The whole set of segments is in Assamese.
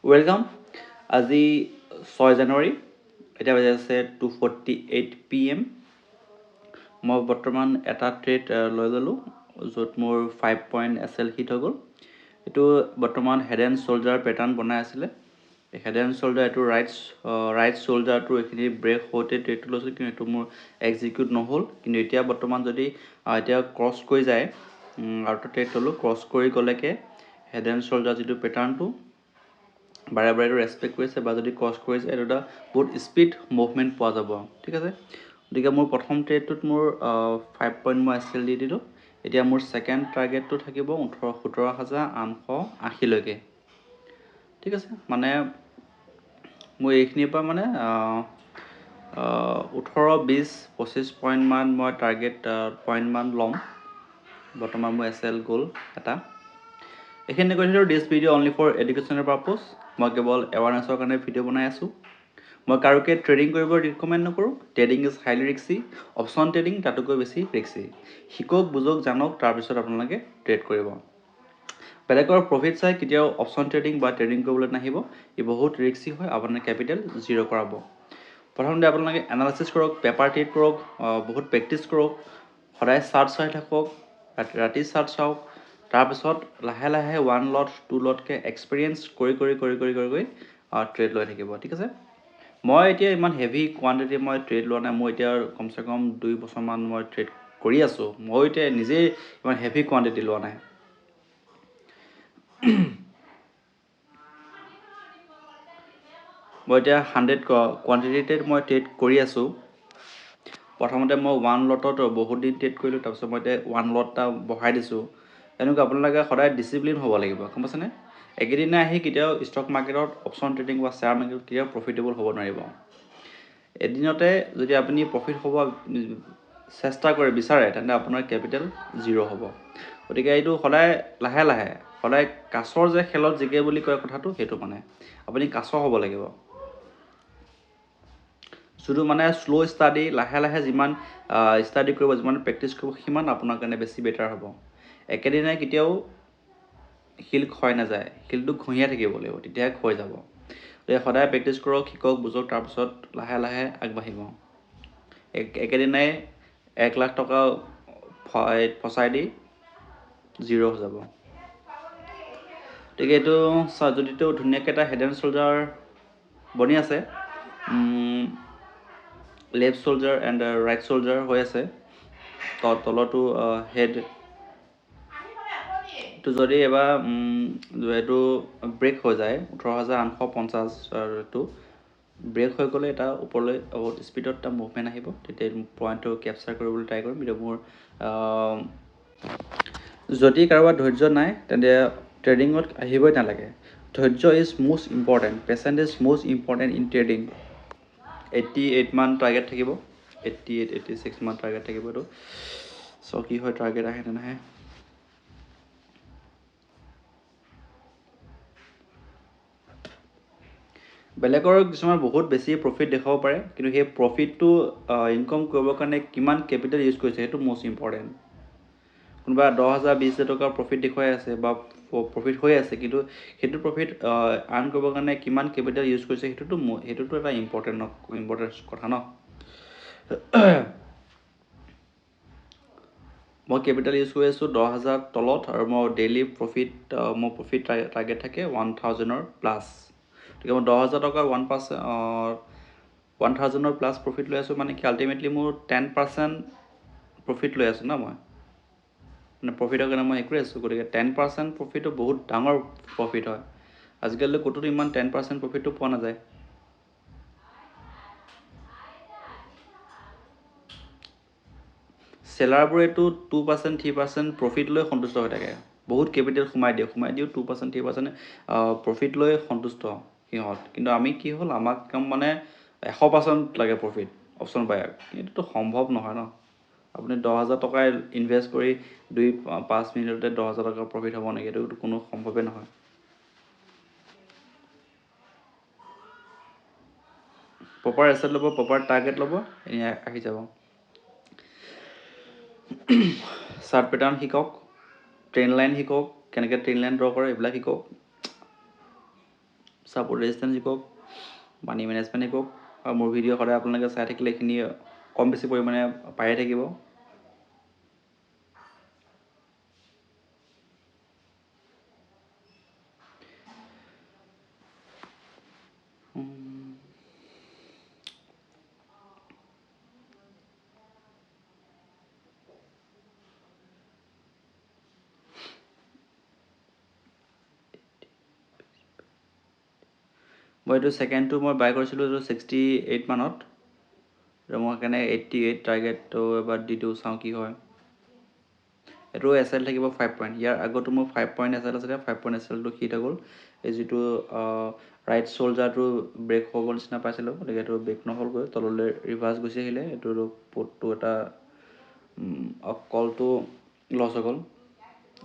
ৱেলকাম আজি 6 জানুৱাৰী এতিয়া বাজি আছে 2:48 PM মই বৰ্তমান এটা ট্ৰেড লৈ ল'লোঁ য'ত মোৰ 5 পইণ্ট SL হিট হৈ গ'ল এইটো বৰ্তমান হেড এণ্ড শ্ব'ল্ডাৰ পেটাৰ্ণ বনাই আছিলে হেড এণ্ড শ্ব'ল্ডাৰ এইটো ৰাইট শ্ব'ল্ডাৰটো এইখিনি ব্ৰেক হওঁতে ট্ৰেডটো লৈছিলোঁ কিন্তু এইটো মোৰ এক্সিকিউট নহ'ল কিন্তু এতিয়া বৰ্তমান যদি এতিয়া ক্ৰছ কৰি যায় আৰু এটা ট্ৰেড ল'লোঁ ক্ৰছ কৰি গ'লেকে হেড এণ্ড শ্ব'ল্ডাৰ যিটো পেটাৰ্ণটো বাৰে বাৰে এইটো ৰেচপেক্ট কৰিছে বা যদি ক্ৰছ কৰিছে এইটো এটা বহুত স্পীড মুভমেণ্ট পোৱা যাব ঠিক আছে গতিকে মোৰ প্ৰথম ট্ৰেডটোত মোৰ 5 পইণ্ট মই SL দি দিলোঁ এতিয়া মোৰ ছেকেণ্ড টাৰ্গেটটো থাকিব 17,880লৈকে ঠিক আছে মানে মই এইখিনিৰ পৰা মানে 18-20-25 পইণ্টমান মই টাৰ্গেট পইণ্টমান ল'ম বৰ্তমান মোৰ SL গ'ল এটা এইখিনি কৈছিলোঁ this video' only for educational purpose মই কেৱল এৱাৰনেছৰ কাৰণে ভিডিঅ' বনাই আছোঁ মই কাৰোকে ট্ৰেডিং কৰিব ৰিকমেণ্ড নকৰোঁ ট্ৰেডিং ইজ হাইলি ৰিক্সি অপশ্যন ট্ৰেডিং তাতোকৈ বেছি ৰিক্সি শিকক বুজক জানক তাৰপিছত আপোনালোকে ট্ৰেড কৰিব বেলেগৰ প্ৰফিট চাই কেতিয়াও অপশ্যন ট্ৰেডিং বা ট্ৰেডিং কৰিবলৈ নাহিব ই বহুত ৰিক্সি হয় আপোনাৰ কেপিটেল জিৰ' কৰাব প্ৰথমতে আপোনালোকে এনালাইচিছ কৰক পেপাৰ ট্ৰেড কৰক বহুত প্ৰেক্টিছ কৰক সদায় চাৰ্ট চাই থাকক ৰাতি চাৰ্ট চাওক তাৰপিছত লাহে লাহে 1 লট 2 লটকৈ এক্সপিৰিয়েঞ্চ কৰি ট্ৰেড লৈ থাকিব ঠিক আছে মই এতিয়া ইমান হেভি কোৱান্টিটি মই ট্ৰেড লোৱা নাই মই এতিয়া কমচে কম 2 বছৰমান মই ট্ৰেড কৰি আছোঁ মই এতিয়া নিজেই ইমান হেভি কোৱান্টিটি লোৱা নাই মই এতিয়া 100 কোৱান্টিটিতে মই ট্ৰেড কৰি আছোঁ প্ৰথমতে মই 1 লটত বহুত দিন ট্ৰেড কৰিলোঁ তাৰপিছত মই এতিয়া 1 লট এটা বঢ়াই দিছোঁ এনেকুৱা আপোনালোকে সদায় ডিচিপ্লিন হ'ব লাগিব গম পাইছেনে একেদিনাই আহি কেতিয়াও ষ্টক মাৰ্কেটত অপশ্যন ট্ৰেডিং বা শ্বেয়াৰ মাৰ্কেটত কেতিয়াও প্ৰফিটেবল হ'ব নোৱাৰিব এদিনতে যদি আপুনি প্ৰফিট হ'ব চেষ্টা কৰে বিচাৰে তেন্তে আপোনাৰ কেপিটেল জিৰ' হ'ব গতিকে এইটো সদায় লাহে লাহে সদায় কাছৰ যে খেলত জিকে বুলি কয় কথাটো সেইটো মানে আপুনি কাছ হ'ব লাগিব শুধু মানে শ্ল' ষ্টাডি লাহে লাহে যিমান ষ্টাডি কৰিব যিমান প্ৰেক্টিছ কৰিব সিমান আপোনাৰ কাৰণে বেছি বেটাৰ হ'ব একেদিনাই কেতিয়াও শিল ক্ষয় নাযায় শিলটো ঘঁহিয়াই থাকিব লাগিব তেতিয়াহে ক্ষয় যাব গতিকে সদায় প্ৰেক্টিছ কৰক শিকক বুজক তাৰপিছত লাহে লাহে আগবাঢ়িব একেদিনাই 1 লাখ টকা ফচাই দি জিৰ' হৈ যাব গতিকে এইটো যদিতো ধুনীয়াকৈ এটা হেড এণ্ড শ্ব'ল্ডাৰ বনি আছে left soldier and right soldier হৈ আছে তলতো হেড টো যদি এবাৰ এইটো ব্ৰেক হৈ যায় 18,850টো ব্ৰেক হৈ গ'লে এটা ওপৰলৈ বহুত স্পীডত এটা মুভমেণ্ট আহিব তেতিয়া পইণ্টটো কেপচাৰ কৰিবলৈ ট্ৰাই কৰিম কিন্তু মোৰ যদি কাৰোবাৰ ধৈৰ্য নাই তেন্তে ট্ৰেডিঙত আহিবই নালাগে ধৈৰ্য is most important patient is most important in trading 88 মান টাৰ্গেট থাকিব 88-86 মান টাৰ্গেট থাকিব এইটো চ' কি হয় টাৰ্গেট আহে নে নাহে বেলেগৰ কিছুমান বহুত বেছি প্ৰফিট দেখাব পাৰে কিন্তু সেই প্ৰফিটটো ইনকম কৰিবৰ কাৰণে কিমান কেপিটেল ইউজ কৰিছে সেইটো মষ্ট ইম্পৰ্টেণ্ট কোনোবা 10,000-20,000 টকাৰ প্ৰফিট দেখুৱাই আছে বা প্ৰফিট হৈ আছে কিন্তু সেইটো প্ৰফিট আৰ্ণ কৰিবৰ কাৰণে কিমান কেপিটেল ইউজ কৰিছে সেইটোতো এটা ইম্পৰ্টেণ্ট কথা ন মই কেপিটেল ইউজ কৰি আছোঁ 10,000 তলত আৰু মই ডেইলি প্ৰফিট মোৰ প্ৰফিট টাৰ্গেট থাকে 1,000ৰ প্লাছ গতিকে মই 10,000 টকাৰ 1,000ৰ প্লাছ প্ৰফিট লৈ আছোঁ মানে কি আল্টিমেটলি মোৰ 10% প্ৰফিট লৈ আছোঁ ন মই মানে প্ৰফিটৰ কাৰণে মই একোৱে আছোঁ গতিকে 10% প্ৰফিটটো বহুত ডাঙৰ প্ৰফিট হয় আজিকালি ক'তো ইমান 10% প্ৰফিটটো পোৱা নাযায় চেলাৰবোৰেতো 2% 3% প্ৰফিট লৈ সন্তুষ্ট হৈ থাকে বহুত কেপিটেল সোমাই দিওঁ 2% 3% প্ৰফিট লৈ সন্তুষ্ট সিহঁত কিন্তু আমি কি হ'ল আমাক মানে 100% লাগে প্ৰফিট অপশ্যন বায়াৰ এইটোতো সম্ভৱ নহয় ন আপুনি 10,000 টকা ইনভেষ্ট কৰি 2-5 মিনিটতে 10,000 টকা প্ৰফিট হ'ব নেকি এইটোতো কোনো সম্ভৱেই নহয় প্ৰপাৰ এছেট ল'ব প্ৰপাৰ টাৰ্গেট ল'ব এনে আহি যাব চাৰ্ট পেটাৰ্ণ শিকক ট্ৰেইন লাইন শিকক কেনেকৈ ট্ৰেইন লাইন ড্ৰ কৰে এইবিলাক শিকক ছাপোৰ্ট ৰেজিষ্টেঞ্চ শিকক, মানি মেনেজমেণ্ট শিকক, আৰু মোৰ ভিডিঅ' সদায় আপোনালোকে চাই থাকিলে এইখিনি কম বেছি পৰিমাণে পায়ে থাকিব। মই এইটো ছেকেণ্ডটো মই বাই কৰিছিলোঁ এইটো 68 মানত, মই সেইকাৰণে 88 টাৰ্গেটটো এবাৰ দি দিওঁ, চাওঁ কি হয়। এইটো SL থাকিব 5 পইণ্ট। ইয়াৰ আগতো মোৰ 5 পইণ্ট SL আছিলে, 5 পইণ্ট SLটো হিট হৈ গ'ল। এই যিটো ৰাইট শ্ব'ল্ডাৰটো ব্ৰেক হ'ব নিচিনা পাইছিলোঁ, গতিকে এইটো ব্ৰেক নহ'লগৈ, তললৈ ৰিভাৰ্ছ গুচি আহিলে। এইটো পটটো এটা কলটো লছ হৈ গ'ল।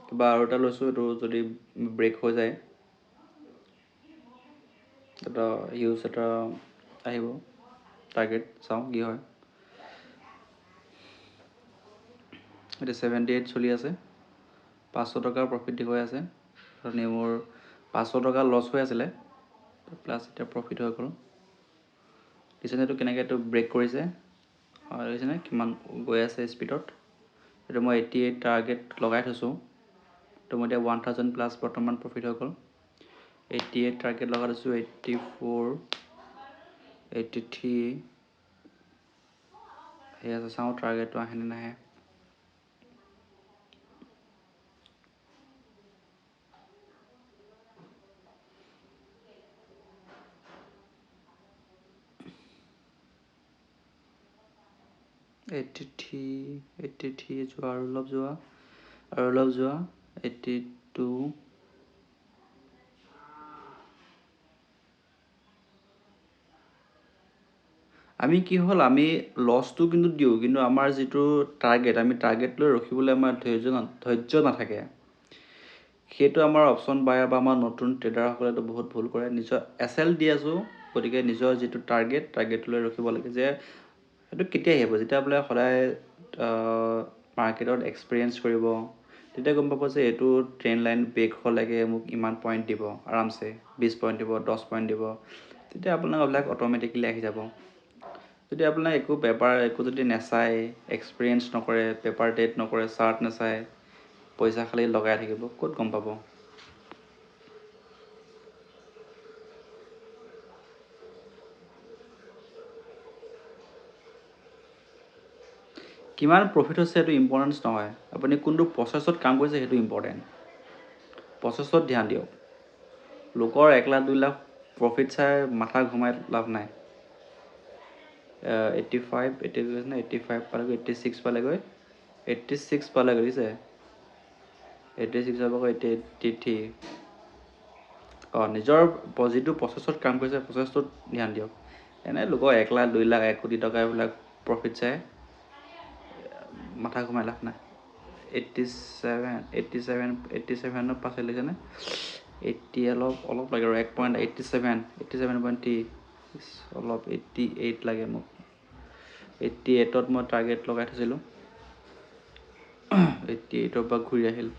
কিবা আৰু এটা লৈছোঁ, এইটো যদি ব্ৰেক হৈ যায় এটা ইউজ এটা আহিব টাৰ্গেট, চাওঁ কি হয়। এতিয়া 78 চলি আছে, 500 টকাৰ প্ৰফিট দেখুৱাই আছে। ধৰণে মোৰ 500 টকা লছ হৈ আছিলে, প্লাছ এতিয়া প্ৰফিট হৈ গ'ল। দেখিছেনে এইটো কেনেকৈ এইটো ব্ৰেক কৰিছে, দেখিছেনে কিমান গৈ আছে স্পীডত। এইটো মই 88 টাৰ্গেট লগাই থৈছোঁ, তো মই এতিয়া 1000 প্লাছ বৰ্তমান প্ৰফিট হৈ গ'ল। 88 টাৰ্গেট লগাই থৈছোঁ, 84, 83 সেই আছে, চাওঁ টাৰ্গেটটো আহেনে নাহে। এইটি থ্ৰী যোৱা, আৰু অলপ যোৱা, আৰু অলপ যোৱা, 82। আমি কি হ'ল, আমি লছটো কিন্তু দিওঁ, কিন্তু আমাৰ যিটো টাৰ্গেট, আমি টাৰ্গেট লৈ ৰখিবলৈ আমাৰ ধৈৰ্য নাথাকে। সেইটো আমাৰ অপশ্যন বায়াৰ বা আমাৰ নতুন ট্ৰেডাৰসকলেতো বহুত ভুল কৰে। নিজৰ SL দি আছোঁ, গতিকে নিজৰ যিটো টাৰ্গেটলৈ ৰখিব লাগে, যে সেইটো কেতিয়া আহিব, যেতিয়া বোলে সদায় মাৰ্কেটত এক্সপিৰিয়েঞ্চ কৰিব, তেতিয়া গম পাব যে এইটো ট্ৰেণ্ড লাইন ব্ৰেক হ'লেগে মোক ইমান পইণ্ট দিব, আৰামছে 20 পইণ্ট দিব, 10 পইণ্ট দিব, তেতিয়া আপোনাৰ এইবিলাক অট'মেটিকেলি আহি যাব। যদি আপোনাক একো যদি নেচায়, এক্সপিৰিয়েঞ্চ নকৰে, পেপাৰ ডেট নকৰে, চাৰ্ট নেচায়, পইচা খালি লগাই থাকিব, ক'ত গম পাব। কিমান প্ৰফিট হৈছে সেইটো ইম্পৰ্টেঞ্চ নহয়, আপুনি কোনটো প্ৰচেছত কাম কৰিছে সেইটো ইম্পৰ্টেণ্ট। প্ৰচেছত ধ্যান দিয়ক। লোকৰ 1 লাখ 2 লাখ প্ৰফিট চাই মাথা ঘুমাই লাভ নাই। 85 পালেগৈ, 86 পালেগৈ, 86 পালেগৈ, দিছে 86 পালেগৈ, 83। নিজৰ যিটো প্ৰচেছত কাম কৰিছে প্ৰচেছটোত ধ্যান দিয়ক। এনে লোকৰ 1 লাখ 2 লাখ 1 কোটি টকা এইবিলাক প্ৰফিট চাই মাথা ঘুমাই লাভ নাই। 87ত পাৰ্চেণ্ট লৈছেনে, 80 অলপ লাগে আৰু 1 পইণ্ট, 87.3, অলপ 88 লাগে মোক। 88ত মই টাৰ্গেট লগাই থৈছিলোঁ, 88ৰ পৰা ঘূৰি আহিল।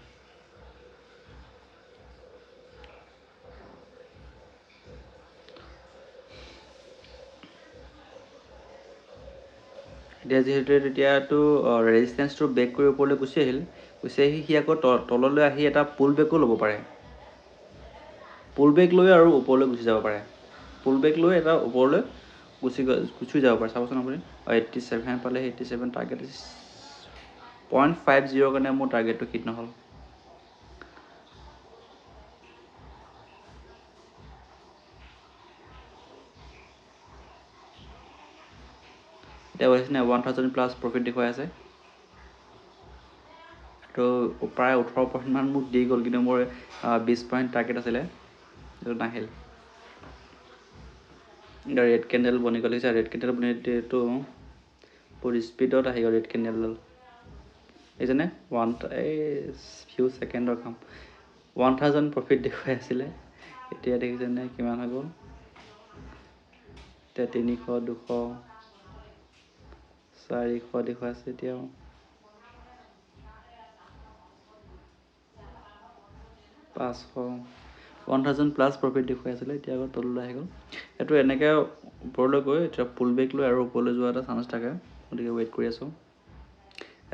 এতিয়া যিহেতু তেতিয়াতো ৰেজিষ্টেঞ্চটো ব্ৰেক কৰি ওপৰলৈ গুচি আহি সি আকৌ তললৈ আহি এটা পুল বেকো ল'ব পাৰে। পুল বেক লৈ আৰু ওপৰলৈ গুচি যাব পাৰে, পুল বেক লৈ এটা ওপৰলৈ গুচি যাব পাৰে। চাবচোন আপুনি 87 পালে, 87 টাৰ্গেট 0.50 কাৰণে মোৰ টাৰ্গেটটো হিট নহ'ল। এতিয়া কৈছেনে 1000 প্লাছ প্ৰফিট দেখুৱাই আছে। তো প্ৰায় 18% মান মোক দি গ'ল, কিন্তু মোৰ 20 পইণ্ট টাৰ্গেট আছিলে, সেইটো নাহিল। এতিয়া ৰেড কেণ্ডেল বনি গ'ল, ৰেড কেণ্ডেল বনি এইটো বহুত স্পীডত আহি গ'ল ৰেড কেণ্ডেলডাল, দেখিছেনে। এই ফিউ ছেকেণ্ডৰ কাম, 1000 প্ৰফিট দেখুৱাই আছিলে, এতিয়া দেখিছেনে কিমান হৈ গ'ল। এতিয়া 300, 200, 400 দেখুৱাইছে এতিয়াও। 1000 প্লাছ প্ৰফিট দেখুৱাই আছিলে, এতিয়া আকৌ তললৈ আহি গ'ল। এইটো এনেকৈ ওপৰলৈ গৈ এতিয়া পুল বেক লৈ আৰু ওপৰলৈ যোৱা এটা চান্স থাকে, গতিকে ৱেইট কৰি আছোঁ।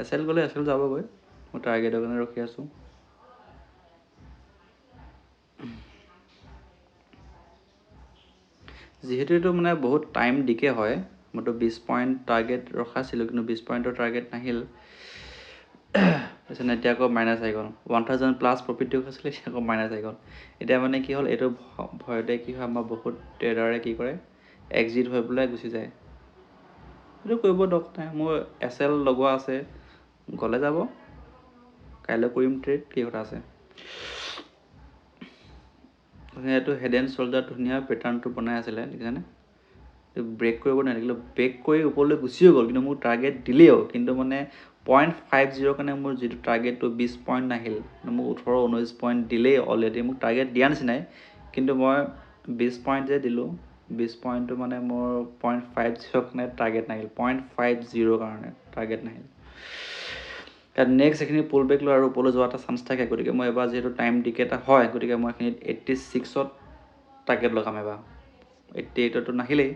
এছ এল গ'লে এছ এল যাবগৈ, মই টাৰ্গেটৰ কাৰণে ৰখি আছোঁ। যিহেতু এইটো মানে বহুত টাইম ডিকে হয়, মইতো 20 পইণ্ট টাৰ্গেট ৰখাইছিলোঁ, কিন্তু 20 পইণ্টৰ টাৰ্গেট নাহিল। তাৰপিছত এতিয়া আকৌ মাইনাছ আহি গ'ল। 1000 প্লাছ প্ৰফিট দেখুৱাইছিলে, এতিয়া আকৌ মাইনাছ আহি গ'ল। এতিয়া মানে কি হ'ল, এইটো ভয়তে কি হয়, আমাৰ বহুত ট্ৰেডাৰে কি কৰে, এক্সিট হৈ পেলাই গুচি যায়। সেইটো কৰিব দৰকাৰ নাই, মোৰ এছ এল লগোৱা আছে, গ'লে যাব, কাইলৈ কৰিম ট্ৰেড, কি কথা আছে। এইটো হেড এণ্ড শ্ব'ল্ডাৰ ধুনীয়া পেটাৰ্ণটো বনাই আছিলে, দেখিছেনে? ব্ৰেক কৰিব নোৱাৰিলে, ব্ৰেক কৰি ওপৰলৈ গুচিও গ'ল, কিন্তু মোৰ টাৰ্গেট দিলেও, কিন্তু মানে 0.50 কাৰণে মোৰ যিটো টাৰ্গেটটো 20 পইণ্ট নাহিল, মোক 18-19 পইণ্ট দিলেই অলৰেডি, মোক টাৰ্গেট দিয়া নিচিনাই, কিন্তু মই 20 পইণ্ট যে দিলোঁ, 20 পইণ্টটো মানে মোৰ 0.50 কাৰণে টাৰ্গেট নাহিল, 0.50 কাৰণে টাৰ্গেট নাহিল। তাত নেক্সট এইখিনি পুল বেক লৈ আৰু ওপৰলৈ যোৱা এটা চান্স থাকে, গতিকে মই এবাৰ যিহেতু টাইম ডিকে এটা হয়, গতিকে মই এইখিনিত 86ত টাৰ্গেট লগাম এবাৰ। 88টো নাহিলেই,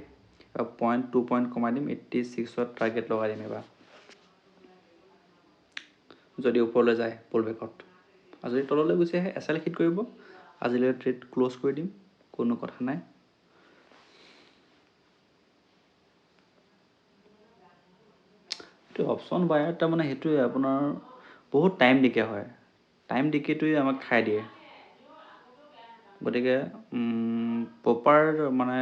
2 পইণ্ট কমাই দিম, 86ত টাৰ্গেট লগাই দিম এবাৰ, যদি ওপৰলৈ যায় পুল বেকত। আৰু যদি তললৈ গুচি আহে, এছ এল হিট কৰিব, আজিলৈ ট্ৰেড ক্ল'জ কৰি দিম, কোনো কথা নাই। এইটো অপশ্যন বায়াৰ তাৰমানে সেইটোৱে আপোনাৰ বহুত টাইম ডিকে হয়, টাইম ডিকেটোৱে আমাক খাই দিয়ে। গতিকে প্ৰপাৰ মানে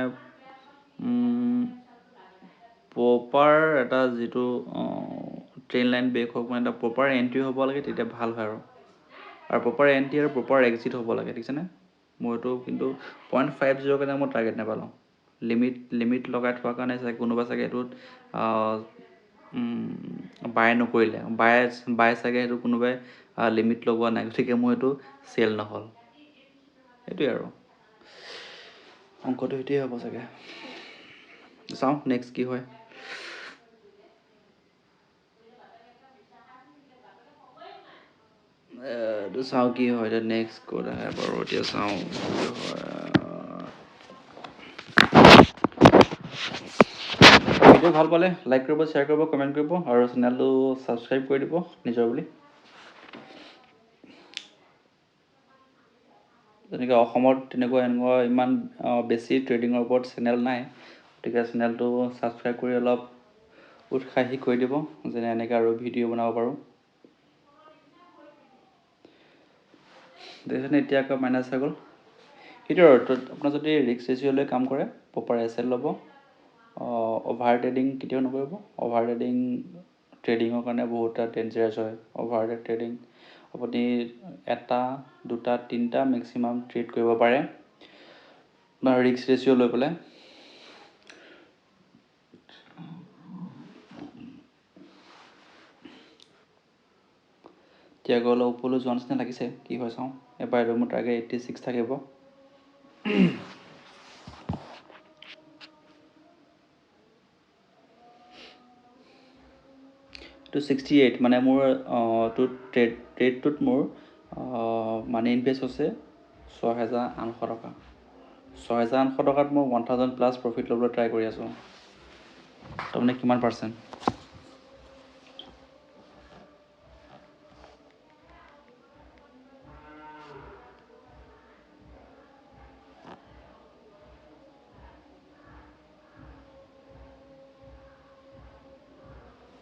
প্ৰপাৰ এটা যিটো ট্ৰেইন লাইন ব্ৰেক হওক, মানে এটা প্ৰপাৰ এণ্ট্ৰি হ'ব লাগে, তেতিয়া ভাল হয় আৰু প্ৰপাৰ এণ্ট্ৰি আৰু প্ৰপাৰ এক্সিট হ'ব লাগে, দেখিছেনে? মইতো কিন্তু 0.50 কাৰণে মই টাৰ্গেট নাপালোঁ, লিমিট লগাই থোৱাৰ কাৰণে চাগে কোনোবা চাগে এইটোত বাই নকৰিলে, বাই চাগে সেইটো কোনোবাই লিমিট লগোৱা নাই, গতিকে মোৰ এইটো চেল নহ'ল। সেইটোৱে আৰু অংকটো সেইটোৱে হ'ব চাগে। চাওঁ নেক্সট কি হয়। এইটো চাওঁ কি হয় এতিয়া, নেক্সট ক'ত আহে বাৰু, এতিয়া চাওঁ কি হয়। ভিডিঅ' ভাল পালে লাইক কৰিব, শ্বেয়াৰ কৰিব, কমেণ্ট কৰিব, আৰু চেনেলটো ছাবস্ক্ৰাইব কৰি দিব নিজৰ বুলি। যেনেকৈ অসমত তেনেকুৱা এনেকুৱা ইমান বেছি ট্ৰেডিঙৰ ওপৰত চেনেল নাই, গতিকে চেনেলটো ছাবস্ক্ৰাইব কৰি অলপ উৎসাহী কৰি দিব, যেনে এনেকৈ আৰু ভিডিঅ' বনাব পাৰোঁ। দেখিছেনে, এতিয়া আকৌ মাইনাছ হৈ গ'ল। সেইটো আৰু আপোনাৰ যদি ৰিস্ক ৰেচিঅ' লৈ কাম কৰে, প্ৰপাৰ এছ এল ল'ব, অভাৰ ট্ৰেডিং কেতিয়াও নকৰিব। অভাৰ ট্ৰেডিঙৰ কাৰণে বহুত ডেঞ্জাৰাছ হয়। অভাৰ ট্ৰেডিং আপুনি 1, 2, 3 মেক্সিমাম ট্ৰেড কৰিব পাৰে বা ৰিস্ক ৰেচিঅ' লৈ পেলাই। এতিয়া আকৌ অলপ ওপৰলৈ যোৱা নিচিনা লাগিছে, কি হয় চাওঁ। এবাৰ এইটো মোৰ টাৰ্গেট 86 থাকিব। এইটো 68, মানে মোৰ ট্ৰেডটোত মোৰ মানি ইনভেষ্ট হৈছে 6800 টকা। 6800 টকাত মই 1000 প্লাছ প্ৰফিট ল'বলৈ ট্ৰাই কৰি আছোঁ। তাৰমানে কিমান পাৰ্চেণ্ট?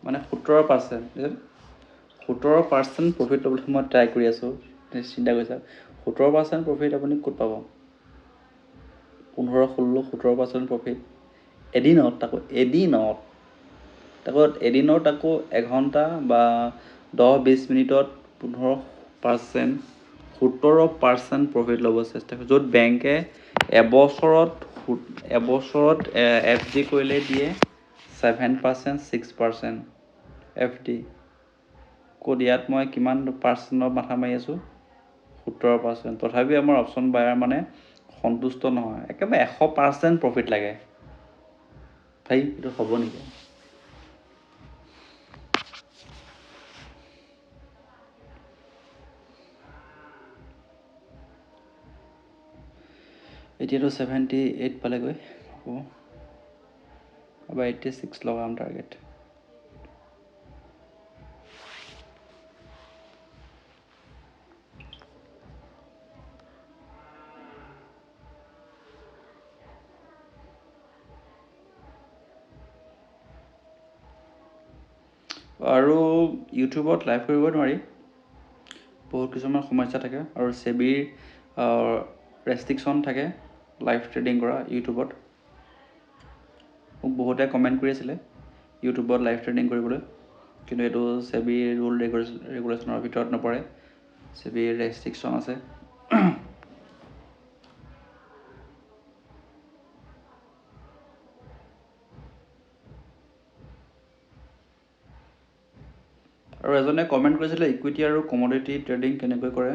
মানে 17%, 17% প্ৰফিট ল'বলৈ মই ট্ৰাই কৰি আছোঁ। চিন্তা কৰি চাওক, 17% প্ৰফিট আপুনি ক'ত পাব? 15, 16, 17% প্ৰফিট এদিনত, তাকো এঘণ্টা বা 10-20 মিনিটত 15%, 17% প্ৰফিট ল'ব চেষ্টা কৰে, য'ত বেংকে এবছৰত এফ ডি কৰিলে দিয়ে 7%, 6% এফ ডি। ক'ত ইয়াত মই কিমান পাৰ্চেণ্টৰ মাথা মাৰি আছোঁ? 17%। তথাপিও আমাৰ অপশ্যন বায়াৰ মানে সন্তুষ্ট নহয়, একেবাৰে 100% প্ৰফিট লাগে। ভাই এইটো হ'ব নেকি? এতিয়াতো 78 পালেগৈ হ'ব এবাৰ 86 লগাম টাৰ্গেট আৰু ইউটিউবত লাইভ কৰিব নোৱাৰি বহুত কিছুমান সমস্যা থাকে আৰু সেবিৰ ৰেষ্ট্ৰিকশ্যন থাকে লাইভ ট্ৰেডিং কৰা ইউটিউবত মোক বহুতে কমেণ্ট কৰি আছিলে ইউটিউবত লাইভ ট্ৰেডিং কৰিবলৈ কিন্তু এইটো সেবিৰ ৰুল ৰেগুলেশ্যনৰ ভিতৰত নপৰে সেবিৰ ৰেষ্ট্ৰিকশ্যন আছে আৰু এজনে কমেণ্ট কৰিছিলে ইকুইটি আৰু কমোডিটি ট্ৰেডিং কেনেকৈ কৰে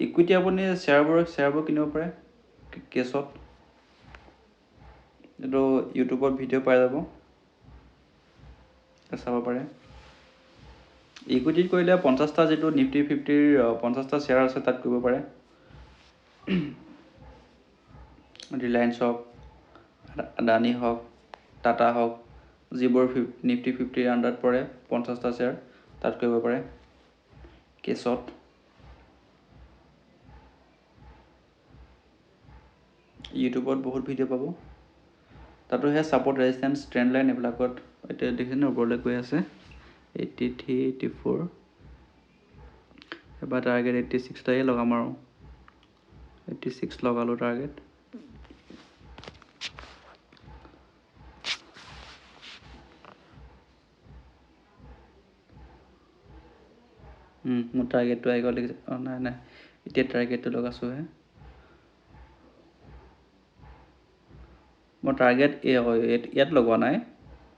ইকুইটি আপুনি শ্বেয়াৰবোৰ কিনিব পাৰে কেছত এইটো ইউটিউবত ভিডিঅ' পাই যাব চাব পাৰে ইকুইটিত কৰিলে 50টা যিটো নিফটি 50ৰ 50টা শ্বেয়াৰ আছে তাত কৰিব পাৰে ৰিলায়েন্স হওক আদানী হওক টাটা হওক যিবোৰ নিফটি 50ৰ আণ্ডাৰত পৰে 50টা শ্বেয়াৰ তাত কৰিব পাৰে কেছত ইউটিউবত বহুত ভিডিঅ' পাব তাতো সেই ছাপৰ্ট ৰেজিষ্টেঞ্চ ট্ৰেণ্ড লাইন এইবিলাকত এতিয়া দেখিছেনে ওপৰলৈ গৈ আছে 83 84 এবাৰ টাৰ্গেট 86টাই লগাম আৰু 86 লগালোঁ টাৰ্গেট মোৰ টাৰ্গেটটো আহি গ'ল নাই এতিয়া টাৰ্গেটটো লগাইছোঁহে মই টাৰ্গেট ইয়াত লগোৱা নাই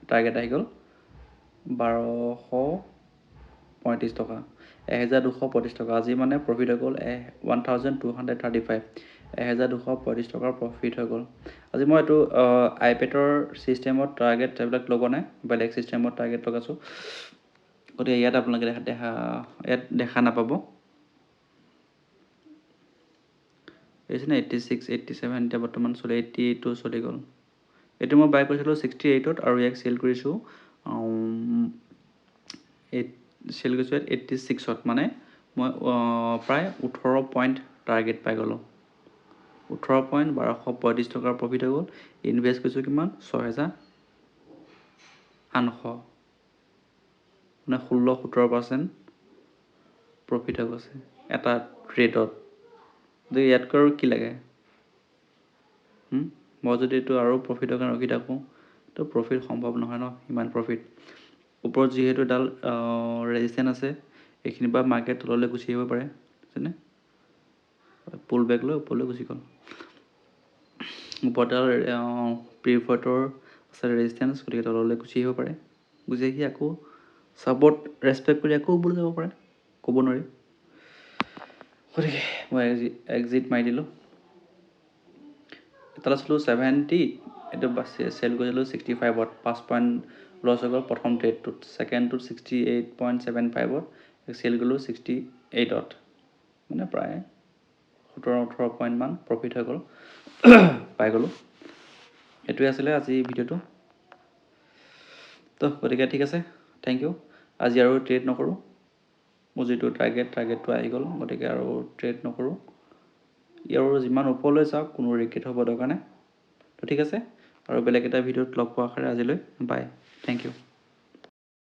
টাৰ্গেট আহি গ'ল 1235 টকা 1235 টকা আজি মানে প্ৰফিট হৈ গ'ল 1235 1235 টকাৰ প্ৰফিট হৈ গ'ল আজি মই এইটো আইপেডৰ ছিষ্টেমত টাৰ্গেট এইবিলাক লগোৱা নাই বেলেগ ছিষ্টেমত টাৰ্গেট লগাইছোঁ গতিকে ইয়াত আপোনালোকে দেখা নাপাব এইচিনে 86 87 এতিয়া বৰ্তমান চলি 88 চলি গ'ল এইটো মই বাই কৰিছিলোঁ 68ত আৰু ইয়াক চেল কৰিছোঁ 86ত মানে মই প্ৰায় 18 পইণ্ট টাৰ্গেট পাই গ'লোঁ 18 পইণ্ট 1235 টকাৰ প্ৰফিট হৈ গ'ল ইনভেষ্ট কৰিছোঁ কিমান 6800 মানে 16-17% প্ৰফিট হৈ গৈছে এটা ট্ৰেডত ইয়াতকৈ আৰু কি লাগে মই যদি এইটো আৰু প্ৰফিটৰ কাৰণে ৰখি থাকোঁ তো প্ৰফিট সম্ভৱ নহয় ন ইমান প্ৰফিট ওপৰত যিহেতু এডাল ৰেজিষ্টেঞ্চ আছে এইখিনিৰ পৰা মাৰ্কেট তললৈ গুচি আহিব পাৰে বুজিছেনে পুল বেক লৈ ওপৰলৈ গুচি গ'ল ওপৰত এডাল প্ৰিফাইটৰ আছে ৰেজিষ্টেঞ্চ গতিকে তললৈ গুচি আহিব পাৰে গুচি আহি আকৌ ছাপৰ্ট ৰেচপেক্ট কৰি আকৌ ওপৰলৈ যাব পাৰে ক'ব নোৱাৰি গতিকে মই এক্সিট মাৰি দিলোঁ এটা লৈছিলোঁ 70 এইটো চেল কৰিছিলোঁ 65ত 5 পইণ্ট লছ হৈ গ'ল প্ৰথম ট্ৰেডটোত ছেকেণ্ডটোত 68.75ত চেল কৰিলোঁ 68ত মানে প্ৰায় 17-18 পইণ্ট মান প্ৰফিট হৈ গ'ল পাই গ'লোঁ এইটোৱে আছিলে আজি ভিডিঅ'টো তো গতিকে ঠিক আছে থেংক ইউ আজি আৰু ট্ৰেড নকৰোঁ মোৰ যিটো টাৰ্গেটটো আহি গ'ল গতিকে আৰু ট্ৰেড নকৰোঁ ইয়াৰ যিমান ওপৰলৈ যাওক কোনো ৰিগ্ৰেট হ'ব দৰকাৰ নাই তো ঠিক আছে আৰু বেলেগ এটা ভিডিঅ'ত লগ পোৱাৰ আশাৰে আজিলৈ বাই থেংক ইউ